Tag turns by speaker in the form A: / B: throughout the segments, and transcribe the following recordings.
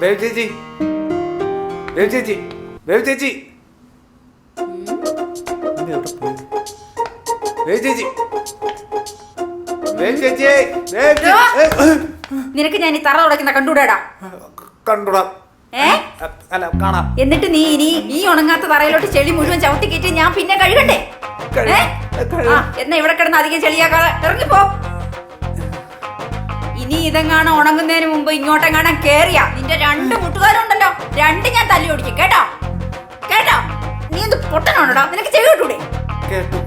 A: Baby ചേച്ചി, baby ചേച്ചി, baby ചേച്ചി, ബേബി ചേച്ചി, ബേബി ചേച്ചി,
B: നിനക്ക് ഞാൻ ഈ തറ തുടക്കുന്ന കണ്ടുകൂടാ?
A: കണ്ടുടാ. അല്ല, കാണാം.
B: എന്നിട്ട് നീ ഇനി ഈ ഉണങ്ങാത്ത തറയിലോട്ട് ചെളി മുഴുവൻ ചവിട്ടി കയറ്റി ഞാൻ പിന്നെ കഴുകണ്ടേ? എന്നാ ഇവിടെ കിടന്ന് അധികം ചെളിയാക്കാതെ ഇറങ്ങിപ്പോ. ഇനി ഇതെങ്ങാണ് ഉണങ്ങുന്നതിന് മുമ്പ് ഇങ്ങോട്ടെങ്ങാണം കേറിയാ നിന്റെ 2 മുട്ടുകാരുണ്ടല്ലോ, 2 ഞാൻ തല്ലി ഓടിക്കും. കേട്ടോ കേട്ടോ? നീ എന്ത് പൊട്ടനാണോടാ? നിനക്ക് ചെവി കിട്ടൂടെ?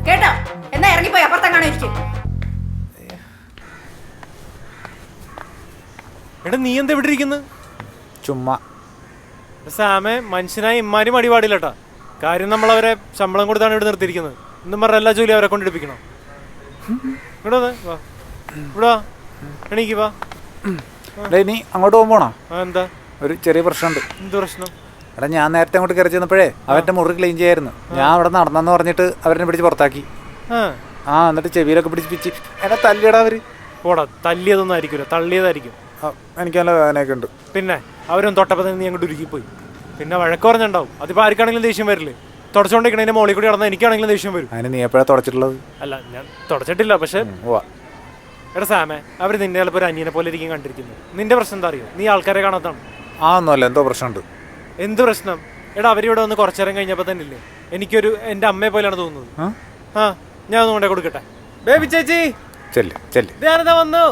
B: കേട്ടോ? എന്നാ ഇറങ്ങിപ്പോയി അപ്പുറത്തെങ്ങാണോ ഇരിക്കും.
C: എടാ നീ എന്താ ഇവിടെ ഇരിക്കുന്നത്?
A: ചുമ്മാ.
C: സാമേ, മനുഷ്യനായി ഇമ്മാരും അടിപാടില്ലട്ടാ. കാര്യം നമ്മളവരെ ശമ്പളം കൊടുത്താണ് ഇവിടെ നിർത്തിയിരിക്കുന്നത്. എന്നും പറഞ്ഞ എല്ലാ ജോലിയും അവരെ കൊണ്ടെടുപ്പിക്കണം. ഇവിടെ വാ, ഇവിടെ വാ, എണീക്ക് വാ.
A: നീ അങ്ങോട്ട് പോകുമ്പോണോ?
C: എന്താ?
A: ഒരു ചെറിയ പ്രശ്നമുണ്ട്.
C: എന്ത് പ്രശ്നം?
A: എടാ, ഞാൻ നേരത്തെ അങ്ങോട്ട് കയറി ചെന്നപ്പോഴേ അവരുടെ മുറി ക്ലീൻ ചെയ്യായിരുന്നു. ഞാൻ അവിടെ നടന്നെന്ന് പറഞ്ഞിട്ട് അവരെ പിടിച്ച് പുറത്താക്കി. എന്നിട്ട് ചെവിയിലൊക്കെ പിടിച്ച് എടാ തല്ലിയടാ അവര്.
C: ഓടാ, തല്ലിയതൊന്നും ആയിരിക്കില്ല, തള്ളിയതായിരിക്കും.
A: എനിക്ക് നല്ല വേദനയൊക്കെ ഉണ്ട്.
C: പിന്നെ അവരൊന്നും തൊട്ടപ്പോൾ തന്നെ നീ അങ്ങോട്ട് ഉരുക്കിപ്പോയി. പിന്നെ വഴക്ക് പറഞ്ഞിട്ടുണ്ടാവും. അതിപ്പോൾ ആർക്കാണെങ്കിലും ദേഷ്യം വരില്ലേ? തുടച്ചുകൊണ്ടിരിക്കണതിന്റെ മോളിൽ കൂടി നടന്നാൽ എനിക്കാണെങ്കിലും ദേഷ്യം വരും.
A: അതിന് നീ എപ്പോഴാണ് തുടച്ചിട്ടുള്ളത്?
C: അല്ല, ഞാൻ തുടച്ചിട്ടില്ല. പക്ഷെ എടാ സാമേ, അവർ നിന്നെ ചിലപ്പോൾ ഒരു അനിയനെ പോലെ ഇരിക്കും കണ്ടിരിക്കുന്നു. നിന്റെ പ്രശ്നം എന്താ അറിയോ? നീ ആൾക്കാരെ കാണാത്താണ്.
A: ഒന്നുമല്ല, എന്തോ പ്രശ്നമുണ്ട്.
C: എന്ത് പ്രശ്നം? എടാ, അവരിവിടെ വന്ന് കുറച്ചേരം കഴിഞ്ഞപ്പോൾ തന്നെ ഇല്ലേ എൻ്റെ അമ്മയെ പോലെയാണ് തോന്നുന്നത്. ഞാൻ ഒന്നും കൊണ്ടേ കൊടുക്കട്ടെ. ബേബി ചേച്ചി, ഞാനിതാ വന്നു.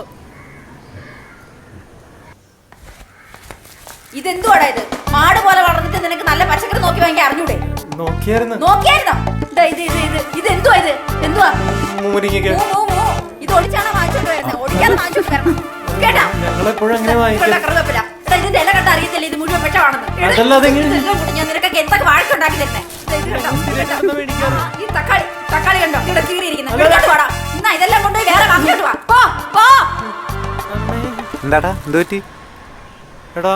B: ഇതെന്തുവാടാ ഇത്? മാട് പോലെ വളർന്നിട്ട് നിനക്ക് നല്ല പച്ചക്കറി നോക്കി വാങ്ങി അറിഞ്ഞൂടെ? നോക്കിയായിരുന്നോ? ഇതെന്തുവാ ഇത്? എന്തുവാ ഇത്? ഒളിച്ചാണോ വാങ്ങിച്ചോണ്ട് വരുന്നത്? ഒളിക്കാതെ വാങ്ങിച്ചോണ്ട് വരണം. കേട്ടോ? കറുവപ്പില ഇതിന്റെ ഇല കണ്ട അറിയത്തില്ല ഇത് മുഴുവൻ വിഷമാണെന്ന്. ഞാൻ നിനക്കൊക്കെ എന്തൊക്കെ വാഴച്ചുണ്ടാക്കി തരുന്നേ. ഈ തക്കാളി കണ്ടോ ഇവിടെ കീറിയിരിക്കുന്നത്? എന്നാ ഇതെല്ലാം കൊണ്ടുപോയി വേറെ വാങ്ങിച്ചോണ്ട് വാ.
A: എന്താടാ, എന്ത് പറ്റി?
C: എടാ,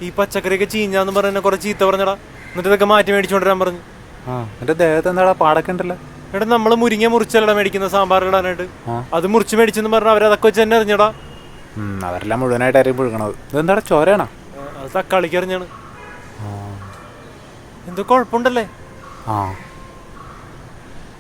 C: ഈ പച്ചക്കറിയൊക്കെ ചീഞ്ഞാന്ന് പറഞ്ഞ കുറെ ചീത്ത പറഞ്ഞടാ. എന്നിട്ട് ഇതൊക്കെ മാറ്റി മേടിച്ചോണ്ടിരാൻ പറഞ്ഞു.
A: എന്റെ ദേഹത്ത് എന്താടാ പാടൊക്കെ ഉണ്ടല്ലോ?
C: എടാ, നമ്മള് മുരിങ്ങ മുറിച്ചല്ലടാ മേടിക്കുന്ന സാമ്പാർ ഇടാനായിട്ട്. അത് മുറിച്ച് മേടിച്ചെന്ന് പറഞ്ഞ അവരതൊക്കെ വെച്ച് തന്നെ അറിഞ്ഞടാ.
A: അവരെല്ലാം മുഴുവനായിട്ട് ആരും പുഴുകണത്. ഇതെന്താടാ, ചോരയാണോ?
C: അത് തക്കാളിക്ക് അറിഞ്ഞാണ്. എന്തോ കുഴപ്പമുണ്ടല്ലേ?